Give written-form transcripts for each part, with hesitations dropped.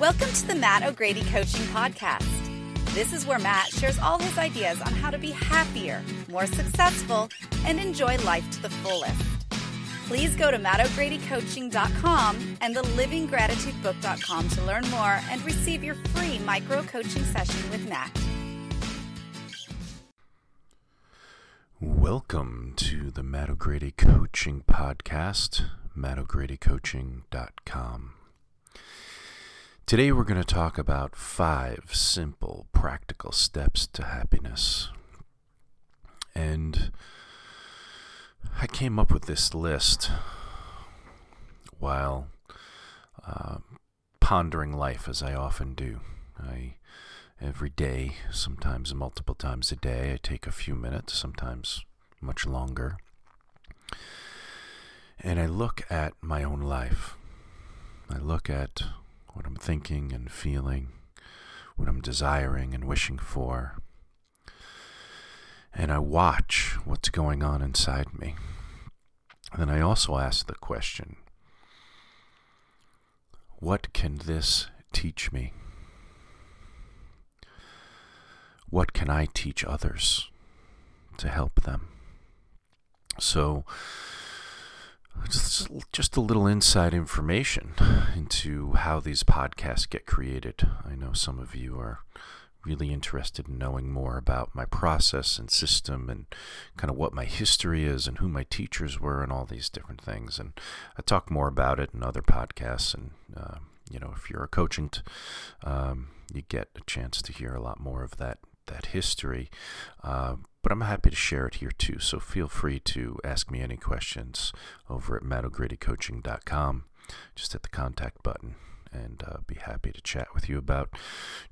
Welcome to the Matt O'Grady Coaching Podcast. This is where Matt shares all his ideas on how to be happier, more successful, and enjoy life to the fullest. Please go to mattogradycoaching.com and thelivinggratitudebook.com to learn more and receive your free micro-coaching session with Matt. Welcome to the Matt O'Grady Coaching Podcast, mattogradycoaching.com. Today we're going to talk about 5 simple, practical steps to happiness. And I came up with this list while pondering life, as I often do. Every day, sometimes multiple times a day, I take a few minutes, sometimes much longer, and I look at my own life. I look at what I'm thinking and feeling, what I'm desiring and wishing for, and I watch what's going on inside me. And then I also ask the question, what can this teach me? What can I teach others to help them? So, just a little inside information into how these podcasts get created. I know some of you are really interested in knowing more about my process and system and kind of what my history is and who my teachers were and all these different things. And I talk more about it in other podcasts. And, if you're a coaching, you get a chance to hear a lot more of that history. But I'm happy to share it here too. So feel free to ask me any questions over at mattogradycoaching.com. Just hit the contact button and be happy to chat with you about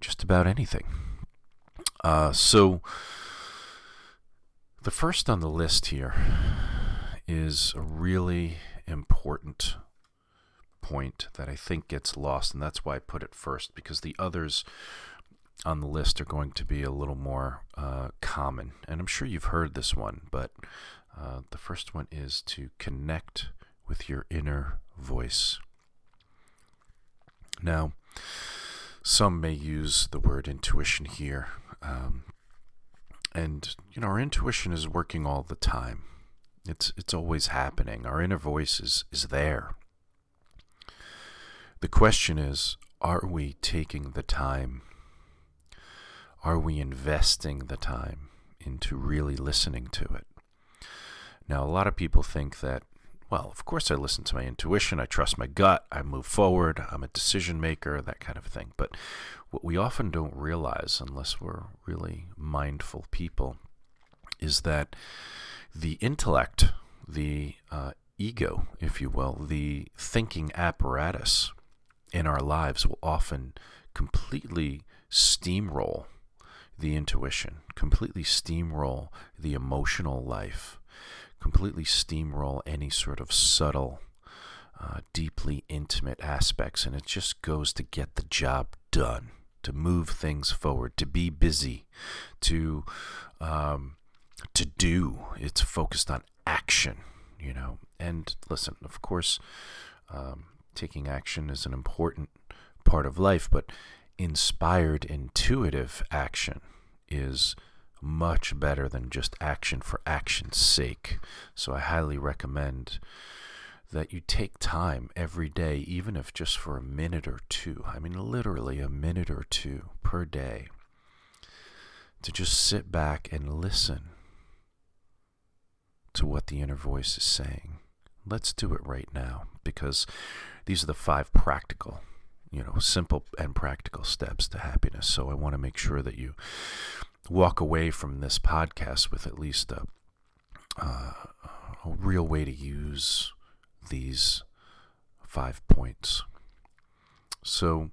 just about anything. So the first on the list here is a really important point that I think gets lost, and that's why I put it first, because the others on the list are going to be a little more common. And I'm sure you've heard this one, but the first one is to connect with your inner voice. Now, some may use the word intuition here. And our intuition is working all the time. It's always happening. Our inner voice is there. The question is, are we taking the time? Are we investing the time into really listening to it? Now, a lot of people think that, well, of course I listen to my intuition, I trust my gut, I move forward, I'm a decision maker, that kind of thing. But what we often don't realize, unless we're really mindful people, is that the intellect, the ego, if you will, the thinking apparatus in our lives will often completely steamroll the intuition, completely steamroll the emotional life, completely steamroll any sort of subtle, deeply intimate aspects, and it just goes to get the job done, to move things forward, to be busy, to do. It's focused on action, And listen, of course, taking action is an important part of life, but inspired, intuitive action is much better than just action for action's sake. So I highly recommend that you take time every day, even if just for a minute or two, literally a minute or two per day, to just sit back and listen to what the inner voice is saying. Let's do it right now, because these are the 5 practical, simple and practical steps to happiness. So I want to make sure that you walk away from this podcast with at least a real way to use these 5 points. So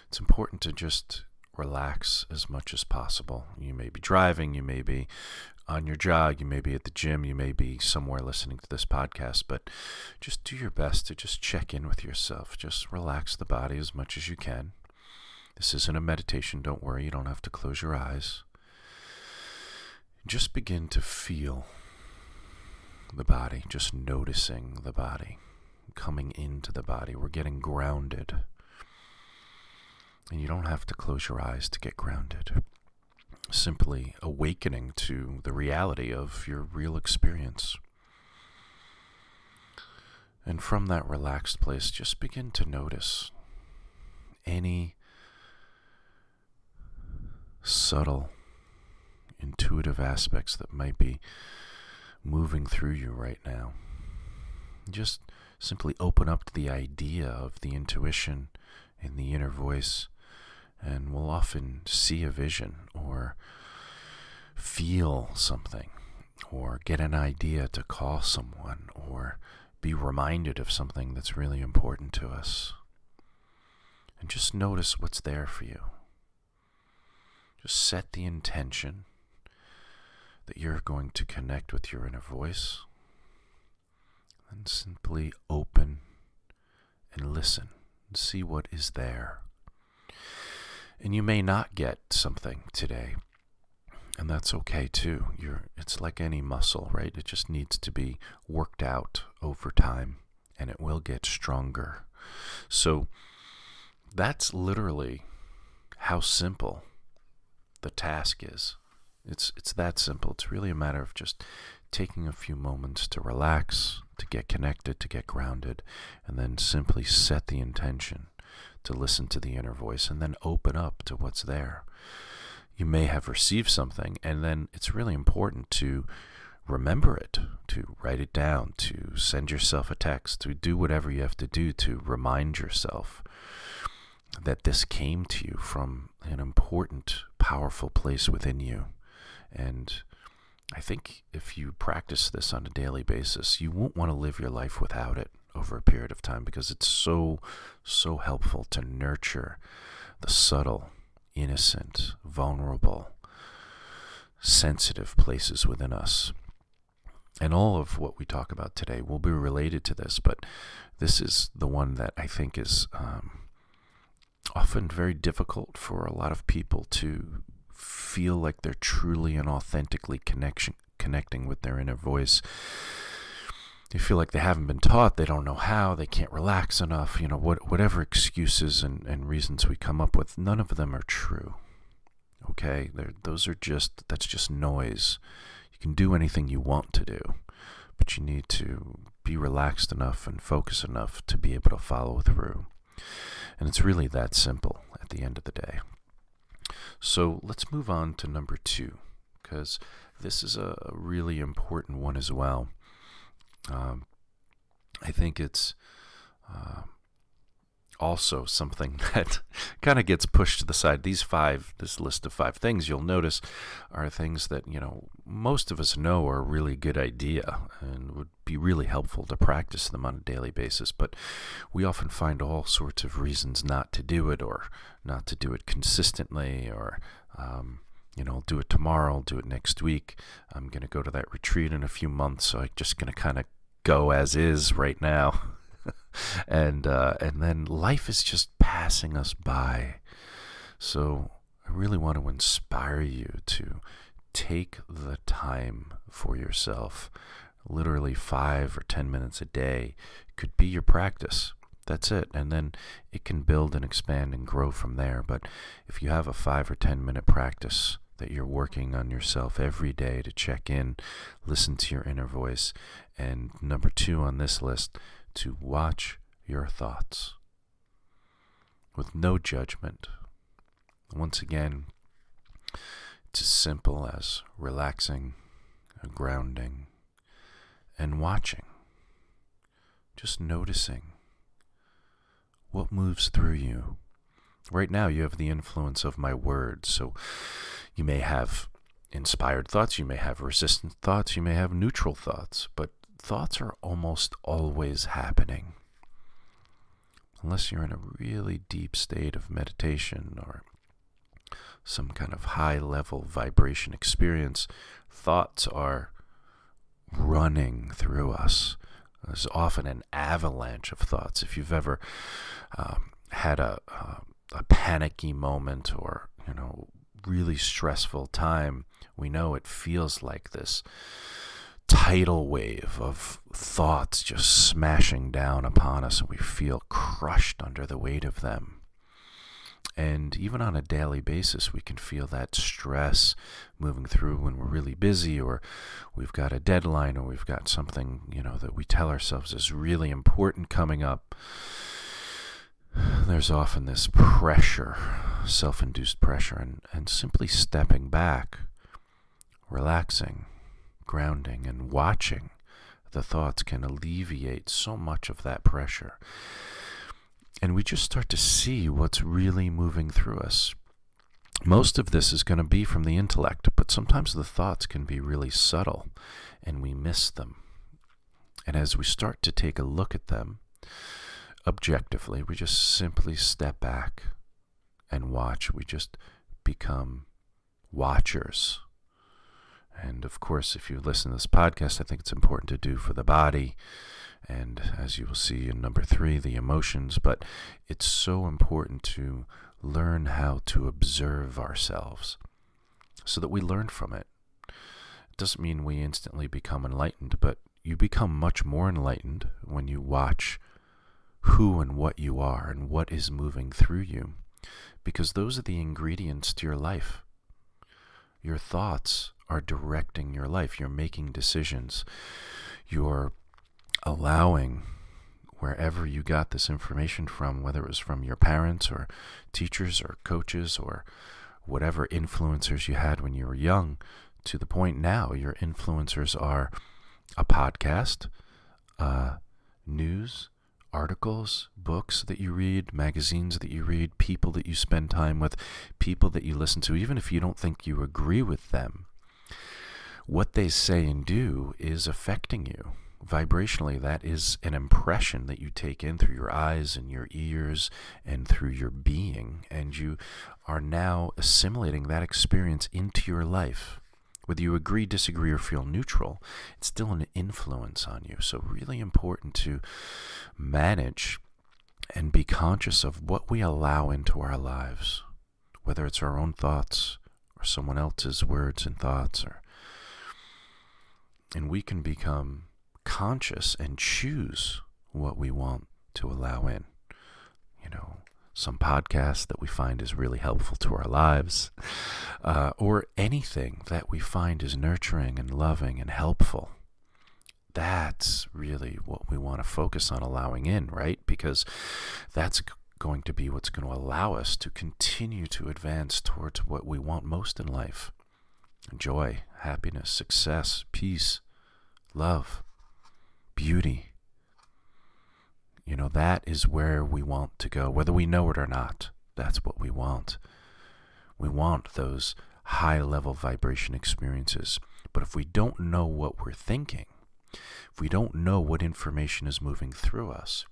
it's important to just relax as much as possible. You may be driving, you may be on your jog, you may be at the gym, you may be somewhere listening to this podcast, but just do your best to just check in with yourself. Just relax the body as much as you can. This isn't a meditation, don't worry, you don't have to close your eyes. Just begin to feel the body, just noticing the body, coming into the body. We're getting grounded. And you don't have to close your eyes to get grounded. Simply awakening to the reality of your real experience. And from that relaxed place, just begin to notice any subtle, intuitive aspects that might be moving through you right now. Just simply open up to the idea of the intuition and the inner voice, and we'll often see a vision or feel something or get an idea to call someone or be reminded of something that's really important to us. And just notice what's there for you. Just set the intention that you're going to connect with your inner voice, and simply open and listen and see what is there. And you may not get something today, and that's okay too. It's like any muscle, right? It just needs to be worked out over time, and it will get stronger. So that's literally how simple the task is. It's that simple. It's really a matter of just taking a few moments to relax, to get connected, to get grounded, and then simply set the intention to listen to the inner voice and then open up to what's there. You may have received something, and then it's really important to remember it, to write it down, to send yourself a text, to do whatever you have to do to remind yourself that this came to you from an important, powerful place within you. And I think if you practice this on a daily basis, you won't want to live your life without it over a period of time, because it's so helpful to nurture the subtle, innocent, vulnerable, sensitive places within us. And all of what we talk about today will be related to this, but this is the one that I think is often very difficult for a lot of people to feel like they're truly and authentically connecting with their inner voice. They feel like they haven't been taught, they don't know how, they can't relax enough, whatever excuses and reasons we come up with, none of them are true. Okay? That's just noise. You can do anything you want to do, but you need to be relaxed enough and focused enough to be able to follow through. And it's really that simple at the end of the day. So let's move on to number 2, because this is a really important one as well. I think it's also something that kind of gets pushed to the side. This list of 5 things you'll notice are things that, most of us know are a really good idea and would be really helpful to practice them on a daily basis. But we often find all sorts of reasons not to do it, or not to do it consistently, or I'll do it tomorrow, I'll do it next week. I'm going to go to that retreat in a few months, so I'm just going to kind of go as is right now. and then life is just passing us by. So I really want to inspire you to take the time for yourself. Literally 5 or 10 minutes a day could be your practice. That's it. And then it can build and expand and grow from there. But if you have a 5 or 10 minute practice that you're working on yourself every day to check in, listen to your inner voice, and number 2 on this list, to watch your thoughts with no judgment. Once again, it's as simple as relaxing, grounding, and watching. Just noticing what moves through you. Right now, you have the influence of my words, so you may have inspired thoughts, you may have resistant thoughts, you may have neutral thoughts, but thoughts are almost always happening. Unless you're in a really deep state of meditation or some kind of high-level vibration experience, thoughts are running through us. There's often an avalanche of thoughts. If you've ever had a panicky moment or really stressful time, we know it feels like this tidal wave of thoughts just smashing down upon us, and we feel crushed under the weight of them. And even on a daily basis, we can feel that stress moving through when we're really busy, or we've got a deadline, or we've got something, that we tell ourselves is really important coming up. There's often this pressure, self-induced pressure, and simply stepping back, relaxing, grounding, and watching the thoughts can alleviate so much of that pressure. And we just start to see what's really moving through us. Most of this is going to be from the intellect, but sometimes the thoughts can be really subtle and we miss them. And as we start to take a look at them objectively, we just simply step back and watch. We just become watchers. And of course, if you listen to this podcast, I think it's important to do for the body. And as you will see in number 3, the emotions. But it's so important to learn how to observe ourselves so that we learn from it. It doesn't mean we instantly become enlightened, but you become much more enlightened when you watch who and what you are and what is moving through you, because those are the ingredients to your life. Your thoughts are directing your life. You're making decisions. You're allowing wherever you got this information from, whether it was from your parents or teachers or coaches or whatever influencers you had when you were young, to the point now your influencers are a podcast, news, articles, books that you read, magazines that you read, people that you spend time with, people that you listen to, even if you don't think you agree with them. What they say and do is affecting you. Vibrationally, that is an impression that you take in through your eyes and your ears and through your being, and you are now assimilating that experience into your life. Whether you agree, disagree, or feel neutral, it's still an influence on you. So really important to manage and be conscious of what we allow into our lives, whether it's our own thoughts or someone else's words and thoughts. And we can become conscious and choose what we want to allow in. Some podcast that we find is really helpful to our lives, or anything that we find is nurturing and loving and helpful. That's really what we want to focus on allowing in, right? Because that's going to be what's going to allow us to continue to advance towards what we want most in life. Joy, happiness, success, peace, love, beauty. That is where we want to go, whether we know it or not. That's what we want. We want those high-level vibration experiences. But if we don't know what we're thinking, if we don't know what information is moving through us,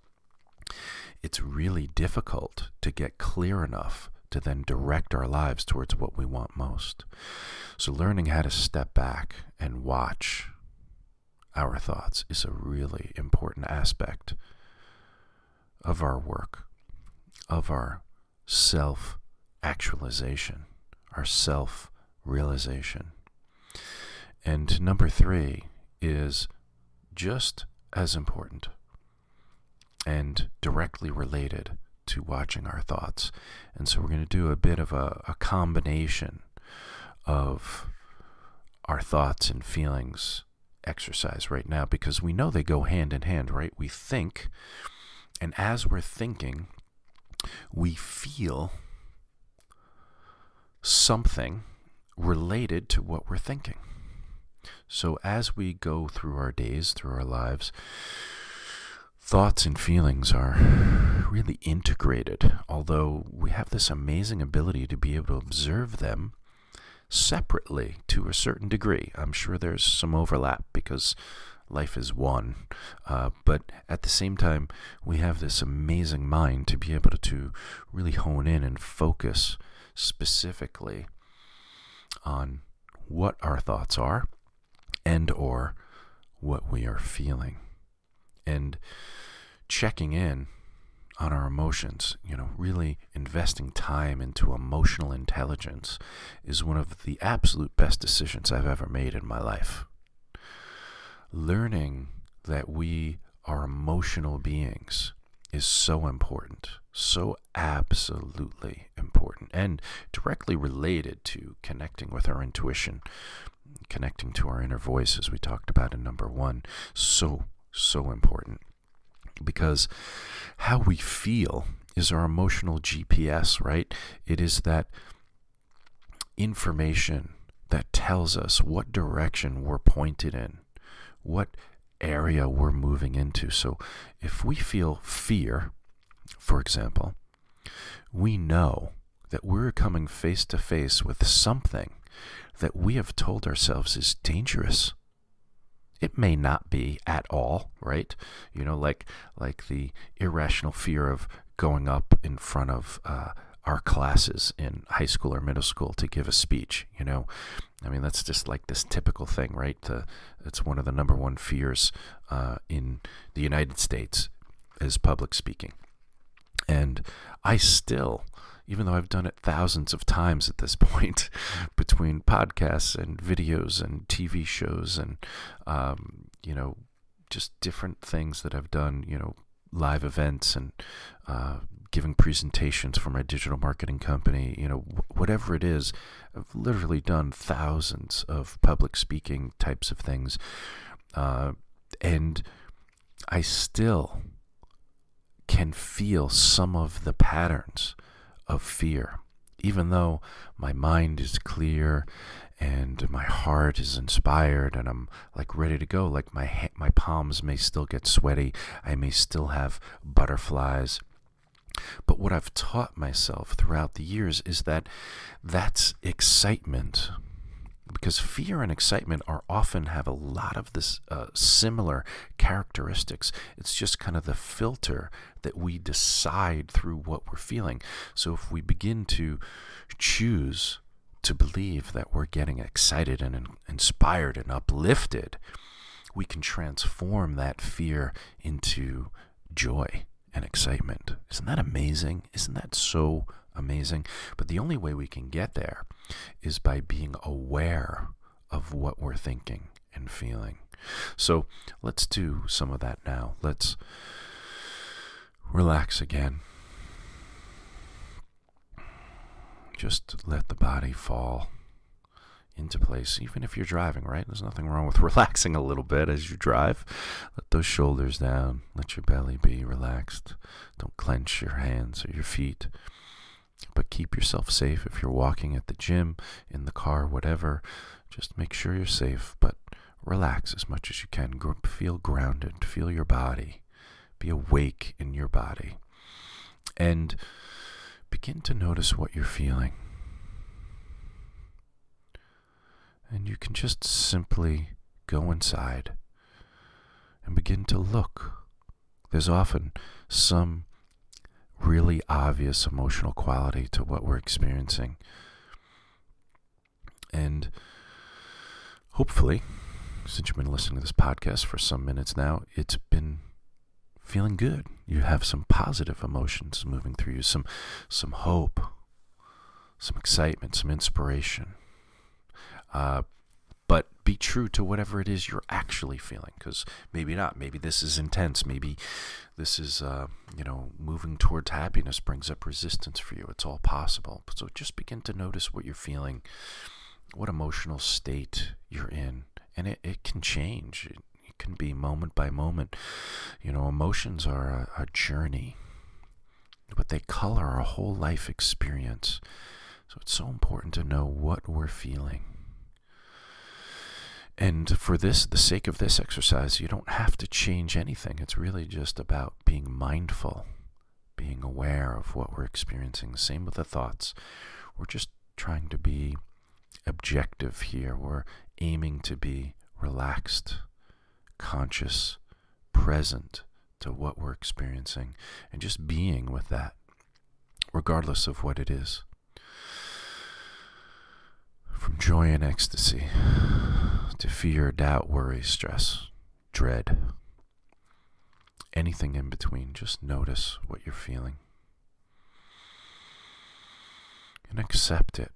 it's really difficult to get clear enough to then direct our lives towards what we want most. So learning how to step back and watch our thoughts is a really important aspect of our work, of our self-actualization, our self-realization. And number 3 is just as important and directly related to watching our thoughts. And so we're going to do a bit of a combination of our thoughts and feelings exercise right now, because we know they go hand in hand, right? We think, and as we're thinking, we feel something related to what we're thinking. So as we go through our days, through our lives, thoughts and feelings are really integrated, although we have this amazing ability to be able to observe them separately to a certain degree. I'm sure there's some overlap because life is one, but at the same time, we have this amazing mind to be able to really hone in and focus specifically on what our thoughts are and or what we are feeling, and checking in on our emotions. Really investing time into emotional intelligence is one of the absolute best decisions I've ever made in my life. Learning that we are emotional beings is so important, so absolutely important. and directly related to connecting with our intuition, connecting to our inner voice, as we talked about in number 1. So important, because how we feel is our emotional GPS, right? It is that information that tells us what direction we're pointed in, what area we're moving into. So if we feel fear, for example, we know that we're coming face to face with something that we have told ourselves is dangerous. It may not be at all, right? Like the irrational fear of going up in front of our classes in high school or middle school to give a speech. That's just like this typical thing, right? It's one of the number one fears in the United States is public speaking. And I still, even though I've done it thousands of times at this point, between podcasts and videos and TV shows and, just different things that I've done, live events and giving presentations for my digital marketing company, whatever it is, I've literally done thousands of public speaking types of things. And I still can feel some of the patterns of fear, even though my mind is clear and my heart is inspired and I'm like ready to go. Like my palms may still get sweaty, I may still have butterflies. But what I've taught myself throughout the years is that that's excitement, because fear and excitement often have a lot of this similar characteristics. It's just kind of the filter that we decide through what we're feeling. So if we begin to choose to believe that we're getting excited and inspired and uplifted, we can transform that fear into joy and excitement. Isn't that amazing? Isn't that so amazing? But the only way we can get there is by being aware of what we're thinking and feeling. So let's do some of that now. Let's relax again. Just let the body fall into place, even if you're driving, right? There's nothing wrong with relaxing a little bit as you drive. Let those shoulders down. Let your belly be relaxed. Don't clench your hands or your feet. But keep yourself safe. If you're walking at the gym, in the car, whatever, just make sure you're safe, but relax as much as you can. Feel grounded. Feel your body. Be awake in your body. And begin to notice what you're feeling. And you can just simply go inside and begin to look. There's often some really obvious emotional quality to what we're experiencing. And hopefully, since you've been listening to this podcast for some minutes now, it's been feeling good. You have some positive emotions moving through you, some hope, some excitement, some inspiration. But be true to whatever it is you're actually feeling, because maybe not. Maybe this is intense. Maybe this is, moving towards happiness brings up resistance for you. It's all possible. So just begin to notice what you're feeling, what emotional state you're in. And it can change. It can be moment by moment. Emotions are a journey, but they color our whole life experience. So it's so important to know what we're feeling. And for the sake of this exercise, you don't have to change anything. It's really just about being mindful, being aware of what we're experiencing. Same with the thoughts. We're just trying to be objective here. We're aiming to be relaxed, conscious, present to what we're experiencing, and just being with that, regardless of what it is. From joy and ecstasy to fear, doubt, worry, stress, dread, anything in between, just notice what you're feeling and accept it.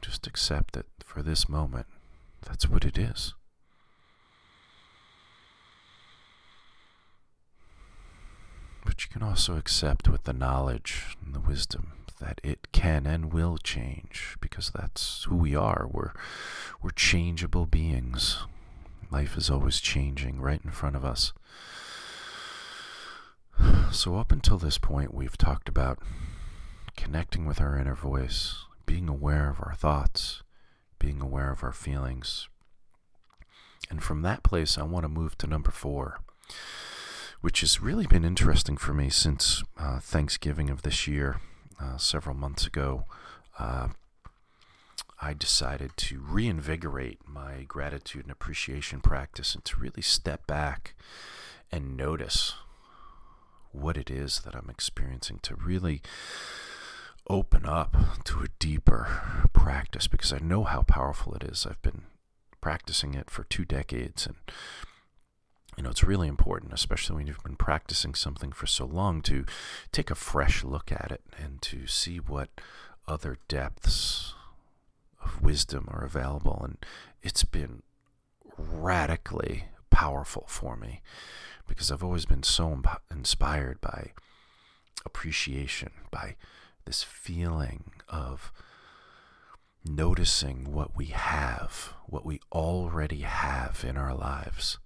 Just accept it for this moment. That's what it is. But you can also accept with the knowledge and the wisdom that it can and will change, because that's who we are. We're changeable beings. Life is always changing right in front of us. So up until this point, we've talked about connecting with our inner voice, being aware of our thoughts, being aware of our feelings. And from that place, I want to move to number 4, which has really been interesting for me since Thanksgiving of this year. Several months ago, I decided to reinvigorate my gratitude and appreciation practice, and to really step back and notice what it is that I'm experiencing, to really open up to a deeper practice, because I know how powerful it is. I've been practicing it for 2 decades, and it's really important, especially when you've been practicing something for so long, to take a fresh look at it and to see what other depths of wisdom are available. And it's been radically powerful for me, because I've always been so inspired by appreciation, by this feeling of noticing what we have, what we already have in our lives,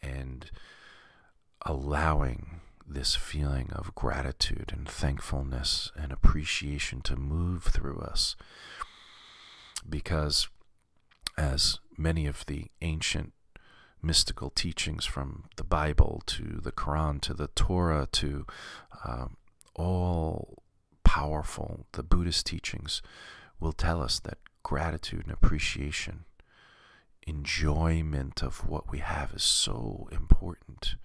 and allowing this feeling of gratitude and thankfulness and appreciation to move through us. Because as many of the ancient mystical teachings, from the Bible to the Quran to the Torah to all powerful, the Buddhist teachings will tell us that gratitude and appreciation, enjoyment of what we have, is so important.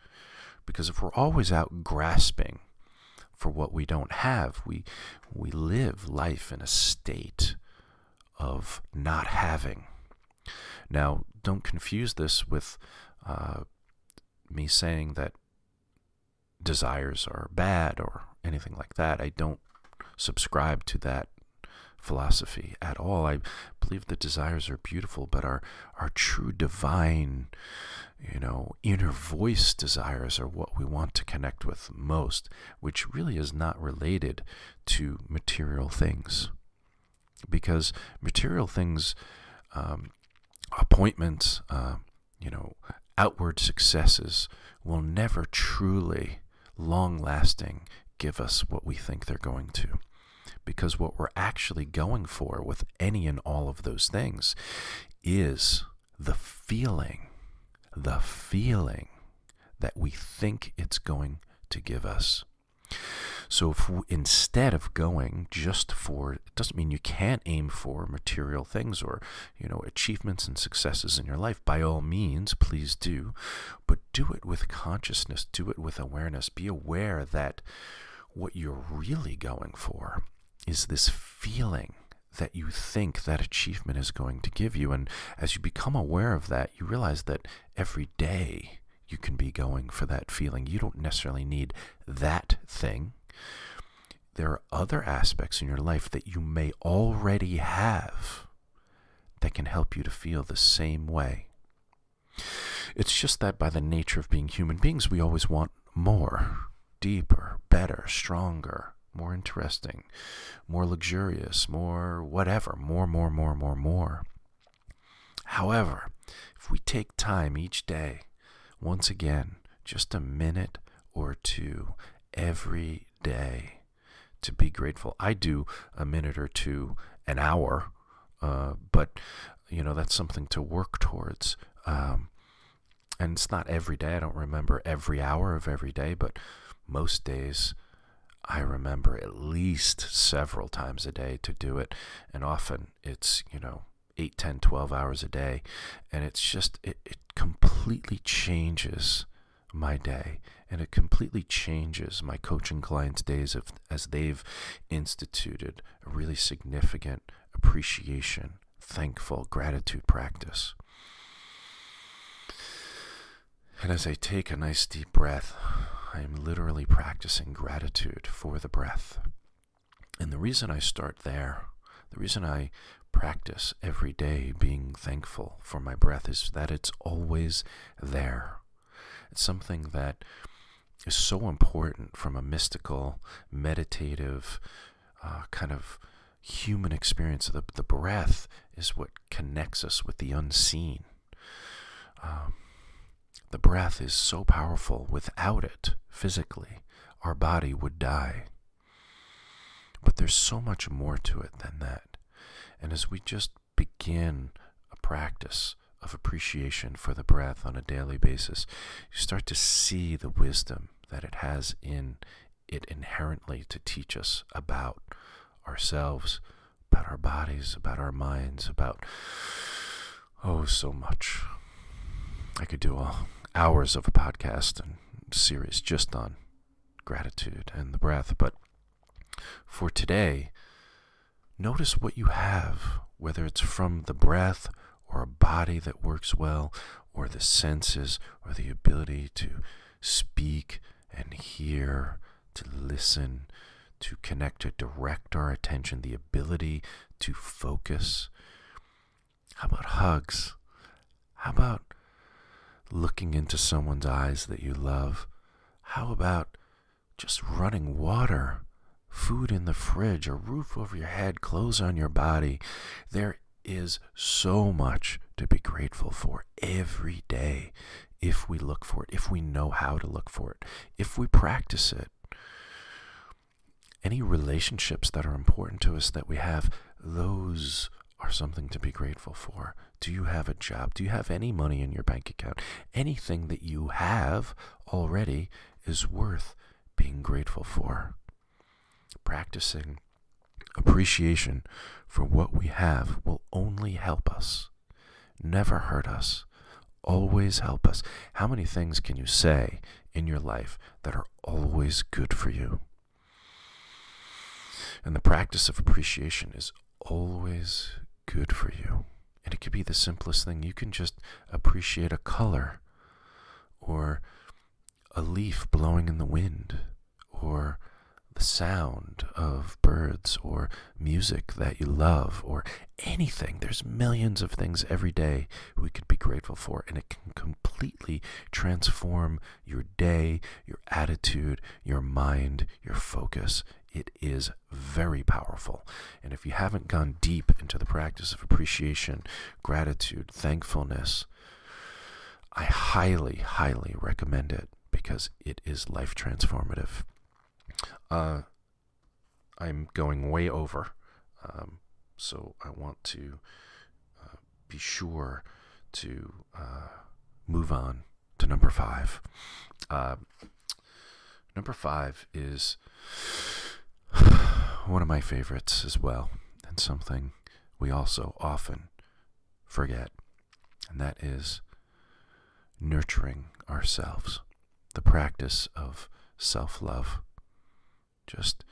Because if we're always out grasping for what we don't have, we live life in a state of not having. Now, don't confuse this with me saying that desires are bad or anything like that. I don't subscribe to that philosophy at all. I believe that desires are beautiful, but our true divine, inner voice desires are what we want to connect with most, which really is not related to material things. Because material things, appointments, outward successes will never truly, long-lasting, give us what we think they're going to. Because what we're actually going for with any and all of those things is the feeling that we think it's going to give us. So if instead of going just for, it doesn't mean you can't aim for material things or, achievements and successes in your life. By all means, please do. But do it with consciousness. Do it with awareness. Be aware that what you're really going for is this feeling that you think that achievement is going to give you. And as you become aware of that, you realize that every day you can be going for that feeling. You don't necessarily need that thing. There are other aspects in your life that you may already have that can help you to feel the same way. It's just that by the nature of being human beings, we always want more, deeper, better, stronger, more interesting, more luxurious, more whatever, more. However, if we take time each day, once again, just a minute or two every day to be grateful. I do a minute or two an hour, but that's something to work towards. And it's not every day. I don't remember every hour of every day, but most days I remember at least several times a day to do it. And often it's, 8, 10, 12 hours a day. And it's just, it completely changes my day. And it completely changes my coaching clients' days as they've instituted a really significant appreciation, thankful, gratitude practice. And as I take a nice deep breath, I am literally practicing gratitude for the breath. And the reason I start there, the reason I practice every day being thankful for my breath, is that it's always there. It's something that is so important from a mystical, meditative, kind of human experience. The breath is what connects us with the unseen. The breath is so powerful. Without it, physically, our body would die. But there's so much more to it than that. And as we just begin a practice of appreciation for the breath on a daily basis, you start to see the wisdom that it has in it inherently to teach us about ourselves, about our bodies, about our minds, about, so much. I could do hours of a podcast and series just on gratitude and the breath, but for today, notice what you have, whether it's from the breath or a body that works well, or the senses, or the ability to speak and hear, to listen, to connect, to direct our attention, the ability to focus. How about hugs? How about looking into someone's eyes that you love? How about just running water, food in the fridge, a roof over your head, clothes on your body? There is so much to be grateful for every day if we look for it, if we know how to look for it, if we practice it. Any relationships that are important to us that we have, those are something to be grateful for. Do you have a job? Do you have any money in your bank account? Anything that you have already is worth being grateful for. Practicing appreciation for what we have will only help us, never hurt us, always help us. How many things can you say in your life that are always good for you? And the practice of appreciation is always good for you. And it could be the simplest thing. You can just appreciate a color, or a leaf blowing in the wind, or the sound of birds, or music that you love, or anything. There's millions of things every day we could be grateful for, and it can completely transform your day, your attitude, your mind, your focus. It is very powerful. And if you haven't gone deep into the practice of appreciation, gratitude, thankfulness, I highly, highly recommend it, because it is life transformative. I'm going way over, so I want to be sure to move on to number 5. Number 5 is one of my favorites as well, and something we also often forget, and that is nurturing ourselves, the practice of self-love. Just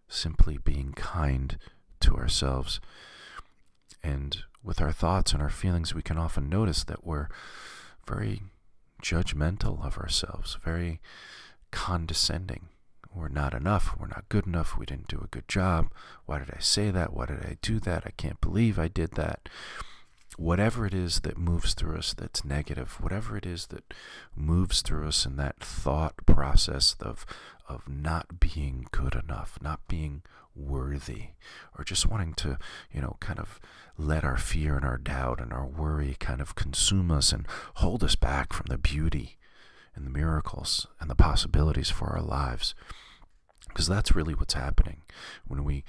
simply being kind to ourselves. And with our thoughts and our feelings, we can often notice that we're very judgmental of ourselves, very condescending. We're not enough, we're not good enough, we didn't do a good job, why did I say that, why did I do that, I can't believe I did that. Whatever it is that moves through us that's negative, whatever it is that moves through us in that thought process of not being good enough, not being worthy, or just wanting to, kind of let our fear and our doubt and our worry kind of consume us and hold us back from the beauty and the miracles and the possibilities for our lives. Because that's really what's happening when we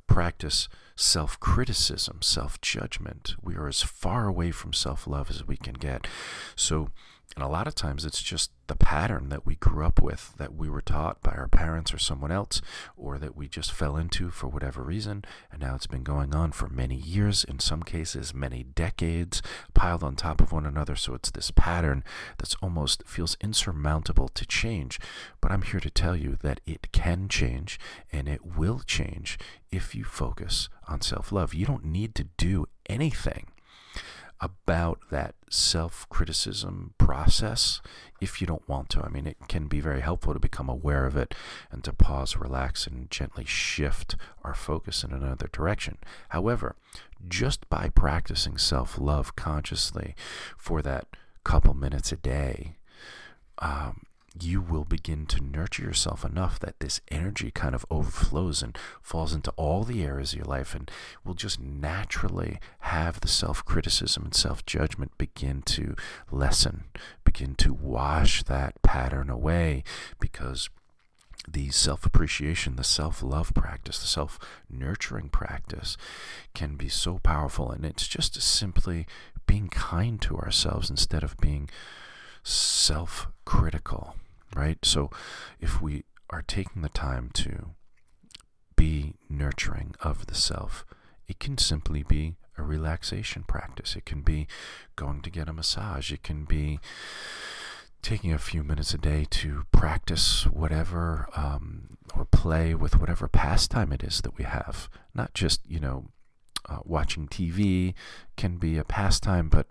practice self-criticism, self-judgment. We are as far away from self-love as we can get. So, and a lot of times it's just the pattern that we grew up with, that we were taught by our parents or someone else, or that we just fell into for whatever reason, and now it's been going on for many years, in some cases many decades, piled on top of one another. So it's this pattern that's almost feels insurmountable to change. But I'm here to tell you that it can change, and it will change if you focus on self-love. You don't need to do anything about that self-criticism process if you don't want to. I mean, it can be very helpful to become aware of it and to pause, relax, and gently shift our focus in another direction. However, just by practicing self-love consciously for that couple minutes a day, you will begin to nurture yourself enough that this energy kind of overflows and falls into all the areas of your life, and will just naturally have the self-criticism and self-judgment begin to lessen, begin to wash that pattern away, because the self-appreciation, the self-love practice, the self-nurturing practice can be so powerful. And it's just simply being kind to ourselves instead of being self-critical, right? So if we are taking the time to be nurturing of the self, it can simply be a relaxation practice. It can be going to get a massage. It can be taking a few minutes a day to practice whatever or play with whatever pastime it is that we have. Not just, watching TV can be a pastime, but,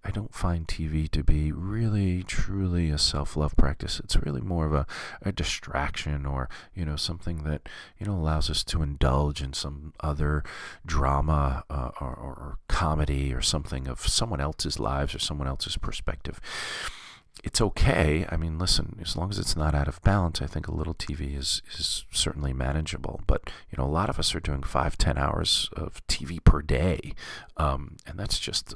I don't find TV to be really, truly a self-love practice. It's really more of a distraction, or, something that, allows us to indulge in some other drama or comedy or something of someone else's lives or someone else's perspective. It's okay. I mean, listen, as long as it's not out of balance, I think a little TV is certainly manageable. But, a lot of us are doing 5-10 hours of TV per day. And that's just,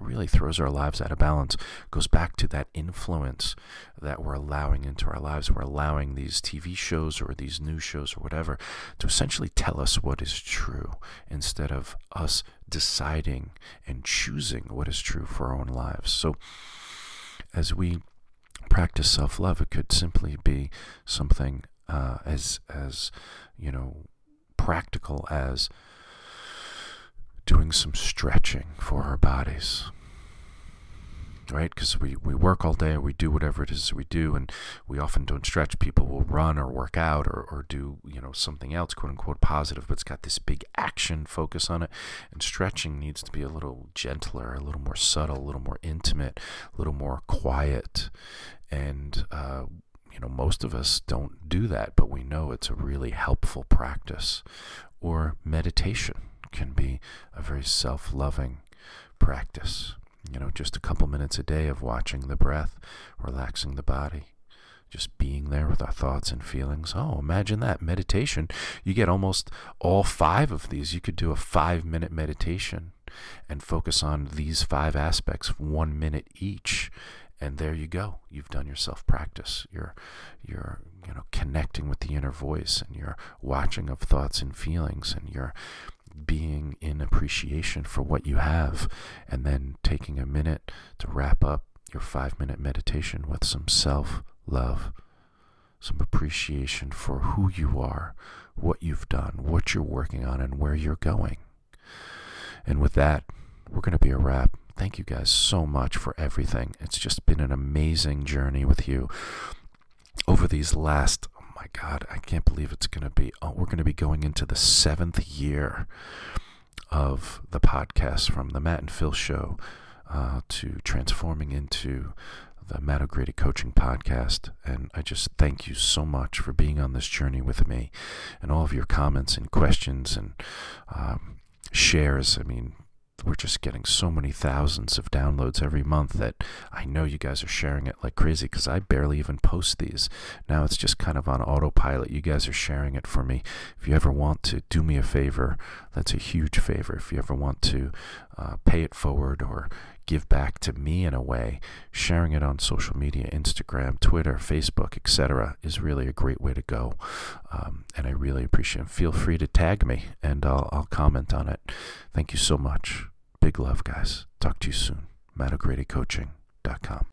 really throws our lives out of balance. Goes back to that influence that we're allowing into our lives. We're allowing these TV shows or these news shows or whatever to essentially tell us what is true, instead of us deciding and choosing what is true for our own lives. So as we practice self-love, it could simply be something as practical as doing some stretching for our bodies, right? Because we work all day, or we do whatever it is we do, and we often don't stretch. People will run or work out or do something else, quote unquote, positive, but it's got this big action focus on it. And stretching needs to be a little gentler, a little more subtle, a little more intimate, a little more quiet. And most of us don't do that, but we know it's a really helpful practice. Or meditation can be a very self-loving practice. Just a couple minutes a day of watching the breath, relaxing the body, just being there with our thoughts and feelings. Oh, imagine that. Meditation. You get almost all 5 of these. You could do a 5-minute meditation and focus on these 5 aspects, 1 minute each. And there you go. You've done your self-practice. You're connecting with the inner voice, and you're watching of thoughts and feelings, and you're being in appreciation for what you have, and then taking a minute to wrap up your 5-minute meditation with some self-love, some appreciation for who you are, what you've done, what you're working on, and where you're going. And with that, we're going to be a wrap. Thank you guys so much for everything. It's just been an amazing journey with you over these last, oh my God, I can't believe it's going to be, we're going to be going into the 7th year of the podcast, from the Matt and Phil show to transforming into the Matt O'Grady Coaching Podcast. And I just thank you so much for being on this journey with me, and all of your comments and questions and shares. I mean, we're just getting so many thousands of downloads every month that I know you guys are sharing it like crazy, because I barely even post these. Now it's just kind of on autopilot. You guys are sharing it for me. If you ever want to do me a favor, that's a huge favor. If you ever want to pay it forward or give back to me in a way, sharing it on social media, Instagram, Twitter, Facebook, etc., is really a great way to go. And I really appreciate it. Feel free to tag me, and I'll comment on it. Thank you so much. Big love, guys. Talk to you soon. MattO'GradyCoaching.com.